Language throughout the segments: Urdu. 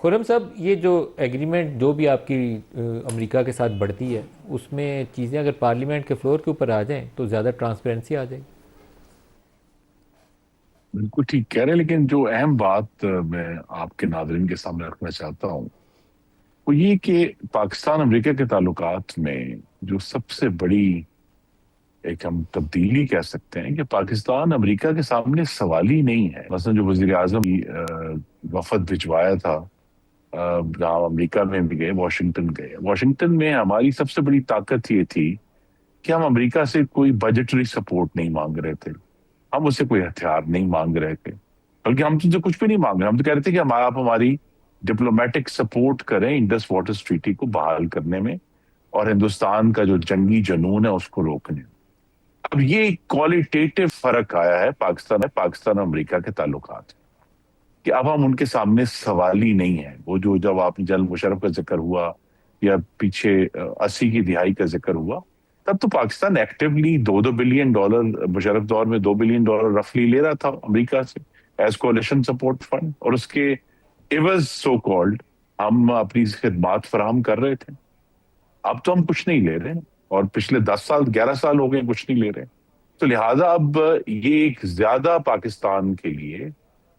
خرم صاحب، یہ جو ایگریمنٹ جو بھی آپ کی امریکہ کے ساتھ بڑھتی ہے، اس میں چیزیں اگر پارلیمنٹ کے فلور کے اوپر آ جائیں تو زیادہ ٹرانسپیرنسی آ جائے گی؟ بالکل ٹھیک کہہ رہے ہیں، لیکن جو اہم بات میں آپ کے ناظرین کے سامنے رکھنا چاہتا ہوں وہ یہ کہ پاکستان امریکہ کے تعلقات میں جو سب سے بڑی ایک ہم تبدیلی کہہ سکتے ہیں کہ پاکستان امریکہ کے سامنے سوال ہی نہیں ہے. مثلا جو وزیر اعظم کی وفد بھجوایا تھا، جہاں امریکہ میں بھی گئے، واشنگٹن گئے. واشنگٹن میں ہماری سب سے بڑی طاقت یہ تھی کہ ہم امریکہ سے کوئی بجٹری سپورٹ نہیں مانگ رہے تھے، ہم اس سے کوئی ہتھیار نہیں مانگ رہے تھے، بلکہ ہم تم سے کچھ بھی نہیں مانگ رہے. ہم تو کہہ رہے تھے کہ آپ ہماری ڈپلومیٹک سپورٹ کریں انڈس واٹر ٹریٹی کو بحال کرنے میں اور ہندوستان کا جو جنگی جنون ہے اس کو روکنے میں. اب یہ ایک کوالٹیٹیو فرق آیا ہے پاکستان اور امریکہ کے تعلقات، کہ اب ہم ان کے سامنے سوال ہی نہیں ہے. وہ جو جب آپ جنرل مشرف کا ذکر ہوا یا پیچھے 80 کی دہائی کا ذکر ہوا، تب تو پاکستان ایکٹیولی $2 بلین، مشرف دور میں $2 بلین رفلی لے رہا تھا امریکہ سے ایز کولیشن سپورٹ فنڈ، اور اس کے ایوز سو کالڈ ہم اپنی خدمات فراہم کر رہے تھے. اب تو ہم کچھ نہیں لے رہے ہیں، اور پچھلے 10 سال 11 سال ہو گئے کچھ نہیں لے رہے. تو لہٰذا اب یہ ایک زیادہ پاکستان کے لیے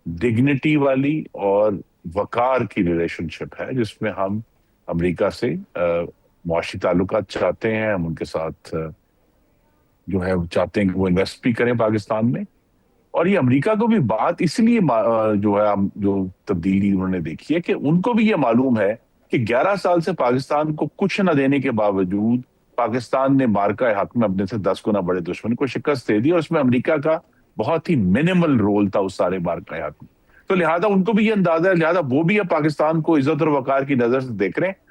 ڈگنیٹی والی اور وقار کی ریلیشن شپ ہے، جس میں ہم امریکہ سے معاشی تعلقات چاہتے ہیں. ہم ان کے ساتھ جو ہے چاہتے ہیں کہ وہ انویسٹ بھی کریں پاکستان میں. اور یہ امریکہ کو بھی بات اس لیے جو ہے جو تبدیلی انہوں نے دیکھی ہے کہ ان کو بھی یہ معلوم ہے کہ 11 سال سے پاکستان کو کچھ نہ دینے کے باوجود پاکستان نے مارکہ حق میں اپنے سے 10 گنا بڑے دشمن کو شکست دے دی، اور اس میں امریکہ کا بہت ہی منیمل رول تھا اس سارے مارکہ حق میں. تو لہٰذا ان کو بھی یہ اندازہ ہے، لہٰذا وہ بھی اب پاکستان کو عزت اور وقار کی نظر سے دیکھ رہے ہیں.